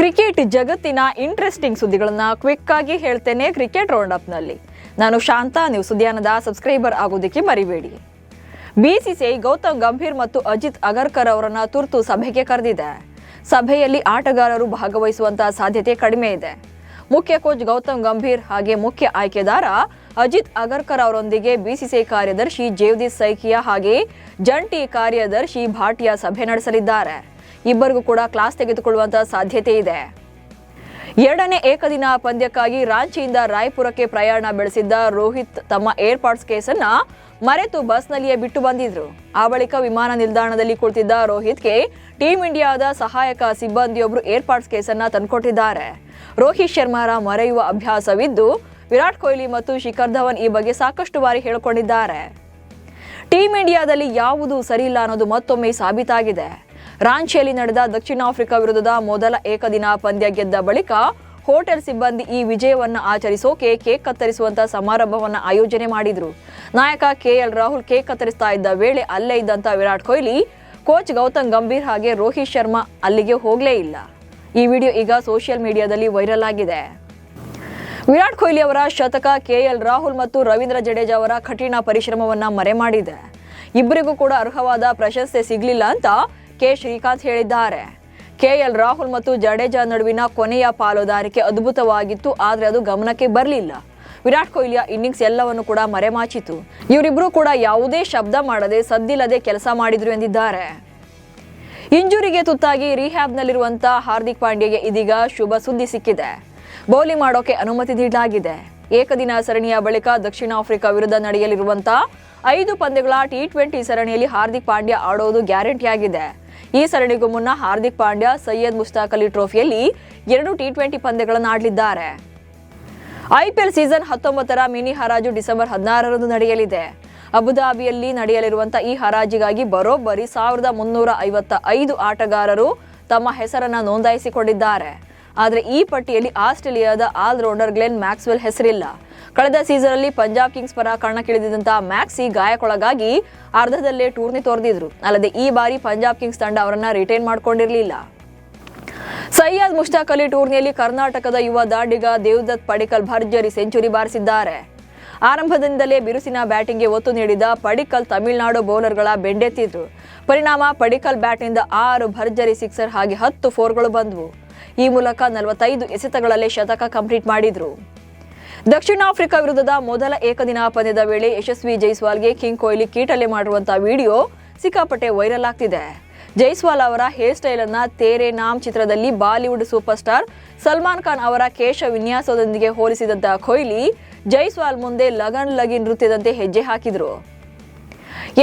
Cricket ಜಗತ್ತಿನ interesting ಸುದ್ದಿಗಳನ್ನ quick ಆಗಿ ಹೇಳ್ತೇನೆ ಕ್ರಿಕೆಟ್ ರೌಂಡ್ ಅಪ್ ನಲ್ಲಿ. ನಾನು ಶಾಂತ. ನೀವು ಸುದ್ದಿಯಾನದ ಸಬ್ಸ್ಕ್ರೈಬರ್ ಆಗೋದಕ್ಕೆ ಮರಿಬೇಡಿ. ಬಿಸಿಸಿಐ ಗೌತಮ್ ಗಂಭೀರ್ ಮತ್ತು ಅಜಿತ್ ಅಗರ್ಕರ್ ಅವರನ್ನ ತುರ್ತು ಸಭೆಗೆ ಕರೆದಿದೆ. ಸಭೆಯಲ್ಲಿ ಆಟಗಾರರು ಭಾಗವಹಿಸುವಂತಹ ಸಾಧ್ಯತೆ ಕಡಿಮೆ ಇದೆ. ಮುಖ್ಯ ಕೋಚ್ ಗೌತಮ್ ಗಂಭೀರ್ ಹಾಗೆ ಮುಖ್ಯ ಆಯ್ಕೆದಾರ ಅಜಿತ್ ಅಗರ್ಕರ್ ಅವರೊಂದಿಗೆ ಬಿಸಿಸಿಐ ಕಾರ್ಯದರ್ಶಿ ಜೇವ್ದೀಪ್ ಸೈಕಿಯಾ ಹಾಗೆ ಜಂಟಿ ಕಾರ್ಯದರ್ಶಿ ಭಾಟಿಯಾ ಸಭೆ ನಡೆಸಲಿದ್ದಾರೆ. ಇಬ್ಬರಿಗೂ ಕೂಡ ಕ್ಲಾಸ್ ತೆಗೆದುಕೊಳ್ಳುವಂತಹ ಸಾಧ್ಯತೆ ಇದೆ. ಎರಡನೇ ಏಕದಿನ ಪಂದ್ಯಕ್ಕಾಗಿ ರಾಂಚಿಯಿಂದ ರಾಯ್ಪುರಕ್ಕೆ ಪ್ರಯಾಣ ಬೆಳೆಸಿದ್ದ ರೋಹಿತ್ ತಮ್ಮ ಏರ್ಪಾಡ್ಸ್ ಕೇಸನ್ನ ಮರೆತು ಬಸ್ನಲ್ಲಿಯೇ ಬಿಟ್ಟು ಬಂದಿದ್ರು. ಆ ಬಳಿಕ ವಿಮಾನ ನಿಲ್ದಾಣದಲ್ಲಿ ಕುಳಿತಿದ್ದ ರೋಹಿತ್ಗೆ ಟೀಂ ಇಂಡಿಯಾದ ಸಹಾಯಕ ಸಿಬ್ಬಂದಿಯೊಬ್ಬರು ಏರ್ಪಾಡ್ಸ್ ಕೇಸನ್ನ ತಂದುಕೊಟ್ಟಿದ್ದಾರೆ. ರೋಹಿತ್ ಶರ್ಮಾರ ಮರೆಯುವ ಅಭ್ಯಾಸವಿದ್ದು ವಿರಾಟ್ ಕೊಹ್ಲಿ ಮತ್ತು ಶಿಖರ್ ಧವನ್ ಈ ಬಗ್ಗೆ ಸಾಕಷ್ಟು ಬಾರಿ ಹೇಳಿಕೊಂಡಿದ್ದಾರೆ. ಟೀಂ ಇಂಡಿಯಾದಲ್ಲಿ ಯಾವುದು ಸರಿಯಿಲ್ಲ ಅನ್ನೋದು ಮತ್ತೊಮ್ಮೆ ಸಾಬೀತಾಗಿದೆ. ರಾಂಚಿಯಲ್ಲಿ ನಡೆದ ದಕ್ಷಿಣ ಆಫ್ರಿಕಾ ವಿರುದ್ಧದ ಮೊದಲ ಏಕದಿನ ಪಂದ್ಯ ಗೆದ್ದ ಬಳಿಕ ಹೋಟೆಲ್ ಸಿಬ್ಬಂದಿ ಈ ವಿಜಯವನ್ನು ಆಚರಿಸೋಕೆ ಕೇಕ್ ಕತ್ತರಿಸುವಂತಹ ಸಮಾರಂಭವನ್ನು ಆಯೋಜನೆ ಮಾಡಿದ್ರು. ನಾಯಕ ಕೆಎಲ್ ರಾಹುಲ್ ಕೇಕ್ ಕತ್ತರಿಸ್ತಾ ಇದ್ದ ವೇಳೆ ಅಲ್ಲೇ ಇದ್ದಂತ ವಿರಾಟ್ ಕೊಹ್ಲಿ, ಕೋಚ್ ಗೌತಮ್ ಗಂಭೀರ್ ಹಾಗೆ ರೋಹಿತ್ ಶರ್ಮಾ ಅಲ್ಲಿಗೆ ಹೋಗಲೇ ಇಲ್ಲ. ಈ ವಿಡಿಯೋ ಈಗ ಸೋಷಿಯಲ್ ಮೀಡಿಯಾದಲ್ಲಿ ವೈರಲ್ ಆಗಿದೆ. ವಿರಾಟ್ ಕೊಹ್ಲಿ ಅವರ ಶತಕ ಕೆಎಲ್ ರಾಹುಲ್ ಮತ್ತು ರವೀಂದ್ರ ಜಡೇಜಾ ಅವರ ಕಠಿಣ ಪರಿಶ್ರಮವನ್ನ ಮರೆ ಮಾಡಿದೆ. ಇಬ್ಬರಿಗೂ ಕೂಡ ಅರ್ಹವಾದ ಪ್ರಶಸ್ತಿ ಸಿಗಲಿಲ್ಲ ಅಂತ ಕೆ ಶ್ರೀಕಾಂತ್ ಹೇಳಿದ್ದಾರೆ. ಕೆಎಲ್ ರಾಹುಲ್ ಮತ್ತು ಜಡೇಜಾ ನಡುವಿನ ಕೊನೆಯ ಪಾಲುದಾರಿಕೆ ಅದ್ಭುತವಾಗಿತ್ತು, ಆದರೆ ಅದು ಗಮನಕ್ಕೆ ಬರಲಿಲ್ಲ. ವಿರಾಟ್ ಕೊಹ್ಲಿಯ ಇನ್ನಿಂಗ್ಸ್ ಎಲ್ಲವನ್ನು ಕೂಡ ಮರೆಮಾಚಿತು. ಇವರಿಬ್ಬರು ಕೂಡ ಯಾವುದೇ ಶಬ್ದ ಮಾಡದೆ ಸದ್ದಿಲ್ಲದೆ ಕೆಲಸ ಮಾಡಿದ್ರು ಎಂದಿದ್ದಾರೆ. ಇಂಜುರಿಗೆ ತುತ್ತಾಗಿ ರಿಹ್ಯಾಬ್ನಲ್ಲಿರುವಂತಹ ಹಾರ್ದಿಕ್ ಪಾಂಡ್ಯಗೆ ಇದೀಗ ಶುಭ ಸುದ್ದಿ ಸಿಕ್ಕಿದೆ. ಬೌಲಿಂಗ್ ಮಾಡೋಕೆ ಅನುಮತಿ ನೀಡಲಾಗಿದೆ. ಏಕದಿನ ಸರಣಿಯ ಬಳಿಕ ದಕ್ಷಿಣ ಆಫ್ರಿಕಾ ವಿರುದ್ಧ ನಡೆಯಲಿರುವಂತಹ 5 ಪಂದ್ಯಗಳ T20 ಸರಣಿಯಲ್ಲಿ ಹಾರ್ದಿಕ್ ಪಾಂಡ್ಯ ಆಡೋದು ಗ್ಯಾರಂಟಿಯಾಗಿದೆ. ಈ ಸರಣಿಗೂ ಮುನ್ನ ಹಾರ್ದಿಕ್ ಪಾಂಡ್ಯ ಸೈಯದ್ ಮುಷ್ತಾಕ್ ಅಲಿ ಟ್ರೋಫಿಯಲ್ಲಿ 2 T20 ಪಂದ್ಯಗಳನ್ನು ಆಡಲಿದ್ದಾರೆ. IPL ಸೀಸನ್ 19ರ ಮಿನಿ ಹರಾಜು ಡಿಸೆಂಬರ್ 16ರಂದು ನಡೆಯಲಿದೆ. ಅಬುಧಾಬಿಯಲ್ಲಿ ನಡೆಯಲಿರುವಂತಹ ಈ ಹರಾಜಿಗಾಗಿ ಬರೋಬ್ಬರಿ 1355 ಆಟಗಾರರು ತಮ್ಮ ಹೆಸರನ್ನ ನೋಂದಾಯಿಸಿಕೊಂಡಿದ್ದಾರೆ. ಆದರೆ ಈ ಪಟ್ಟಿಯಲ್ಲಿ ಆಸ್ಟ್ರೇಲಿಯಾದ ಆಲ್ರೌಂಡರ್ ಗ್ಲೆನ್ ಮ್ಯಾಕ್ಸ್ವೆಲ್ ಹೆಸರಿಲ್ಲ. ಕಳೆದ ಸೀಸನ್ ಅಲ್ಲಿ ಪಂಜಾಬ್ ಕಿಂಗ್ಸ್ ಪರ ಕಣಕ್ಕಿಳಿದಿದ್ದಂತಹ ಮ್ಯಾಕ್ಸಿ ಗಾಯಕ್ಕೊಳಗಾಗಿ ಅರ್ಧದಲ್ಲೇ ಟೂರ್ನಿ ತೊರೆದಿದ್ರು. ಅಲ್ಲದೆ ಈ ಬಾರಿ ಪಂಜಾಬ್ ಕಿಂಗ್ಸ್ ತಂಡ ಅವರನ್ನ ರಿಟೈನ್ ಮಾಡಿಕೊಂಡಿರಲಿಲ್ಲ. ಸೈಯದ್ ಮುಷ್ತಾಕ್ ಅಲಿ ಟೂರ್ನಿಯಲ್ಲಿ ಕರ್ನಾಟಕದ ಯುವ ದಾಂಡಿಗ ದೇವದತ್ ಪಡಿಕ್ಕಲ್ ಭರ್ಜರಿ ಸೆಂಚುರಿ ಬಾರಿಸಿದ್ದಾರೆ. ಆರಂಭದಿಂದಲೇ ಬಿರುಸಿನ ಬ್ಯಾಟಿಂಗ್ಗೆ ಒತ್ತು ನೀಡಿದ ಪಡಿಕ್ಕಲ್ ತಮಿಳುನಾಡು ಬೌಲರ್ಗಳ ಬೆಂಡೆತ್ತಿದ್ರು. ಪರಿಣಾಮ ಪಡಿಕ್ಕಲ್ ಬ್ಯಾಟ್ನಿಂದ 6 ಭರ್ಜರಿ ಸಿಕ್ಸರ್ ಹಾಗೆ 10 ಫೋರ್ಗಳು ಬಂದವು. ಈ ಮೂಲಕ 45 ಎಸೆತಗಳಲ್ಲೇ ಶತಕ ಕಂಪ್ಲೀಟ್ ಮಾಡಿದ್ರು. ದಕ್ಷಿಣ ಆಫ್ರಿಕಾ ವಿರುದ್ಧದ ಮೊದಲ ಏಕದಿನ ಪಂದ್ಯದ ವೇಳೆ ಯಶಸ್ವಿ ಜೈಸ್ವಾಲ್ಗೆ ಕಿಂಗ್ ಕೊಹ್ಲಿ ಕೀಟಲೆ ಮಾಡಿರುವಂತಹ ವಿಡಿಯೋ ಸಿಕ್ಕಾಪಟ್ಟೆ ವೈರಲ್ ಆಗ್ತಿದೆ. ಜೈಸ್ವಾಲ್ ಅವರ ಹೇರ್ ಸ್ಟೈಲ್ ಅನ್ನ ತೇರೆ ನಾಮ್ ಚಿತ್ರದಲ್ಲಿ Bollywood super star Salman Khan ಅವರ ಕೇಶ ವಿನ್ಯಾಸದೊಂದಿಗೆ ಹೋಲಿಸಿದಂತಹ ಕೊಹ್ಲಿ ಜೈಸ್ವಾಲ್ ಮುಂದೆ ಲಗನ್ ಲಗಿ ನೃತ್ಯದಂತೆ ಹೆಜ್ಜೆ ಹಾಕಿದ್ರು.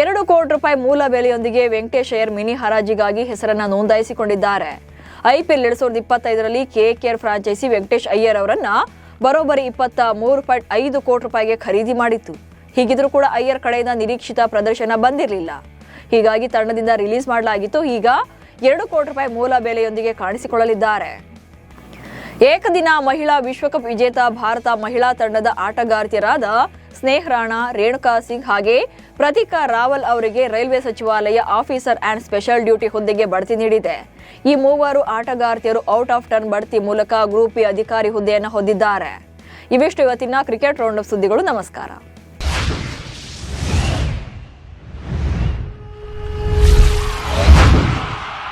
2 ಕೋಟಿ ರೂಪಾಯಿ ಮೂಲ ಬೆಲೆಯೊಂದಿಗೆ ವೆಂಕಟೇಶ್ ಅಯ್ಯರ್ ಮಿನಿ ಹರಾಜಿಗಾಗಿ ಹೆಸರನ್ನ ನೋಂದಾಯಿಸಿಕೊಂಡಿದ್ದಾರೆ. IPL 2025ರಲ್ಲಿ KKR ಫ್ರಾಂಚೈಸಿ ವೆಂಕಟೇಶ್ ಅಯ್ಯರ್ ಅವರನ್ನ ಬರೋಬ್ಬರಿ 23.5 ಕೋಟಿ ರೂಪಾಯಿಗೆ ಖರೀದಿ ಮಾಡಿತ್ತು. ಹೀಗಿದ್ರೂ ಕೂಡ ಅಯ್ಯರ್ ಕಡೆಯಿಂದ ನಿರೀಕ್ಷಿತ ಪ್ರದರ್ಶನ ಬಂದಿರಲಿಲ್ಲ. ಹೀಗಾಗಿ ತಂಡದಿಂದ ರಿಲೀಸ್ ಮಾಡಲಾಗಿತ್ತು. ಈಗ 2 ಕೋಟಿ ರೂಪಾಯಿ ಮೂಲ ಬೆಲೆಯೊಂದಿಗೆ ಕಾಣಿಸಿಕೊಳ್ಳಲಿದ್ದಾರೆ. ಏಕದಿನ ಮಹಿಳಾ ವಿಶ್ವಕಪ್ ವಿಜೇತ ಭಾರತ ಮಹಿಳಾ ತಂಡದ ಆಟಗಾರ್ತಿಯರಾದ ಸ್ನೇಹ್ ರಾಣಾ, ರೇಣುಕಾ ಸಿಂಗ್ ಹಾಗೆ ಪ್ರತೀಕಾ ರಾವಲ್ ಅವರಿಗೆ ರೈಲ್ವೆ ಸಚಿವಾಲಯ ಆಫೀಸರ್ ಅಂಡ್ ಸ್ಪೆಷಲ್ ಡ್ಯೂಟಿ ಹುದ್ದೆಗೆ ಬಡ್ತಿ ನೀಡಿದೆ. ಈ ಮೂವರು ಆಟಗಾರ್ತಿಯರು ಔಟ್ ಆಫ್ ಟರ್ನ್ ಬಡ್ತಿ ಮೂಲಕ ಗ್ರೂಪ್ ಬಿ ಅಧಿಕಾರಿ ಹುದ್ದೆಯನ್ನು ಹೊಂದಿದ್ದಾರೆ. ಇವಿಷ್ಟು ಇವತ್ತಿನ ಕ್ರಿಕೆಟ್ ರೌಂಡ್ ಅಪ್ ಸುದ್ದಿಗಳು. ನಮಸ್ಕಾರ.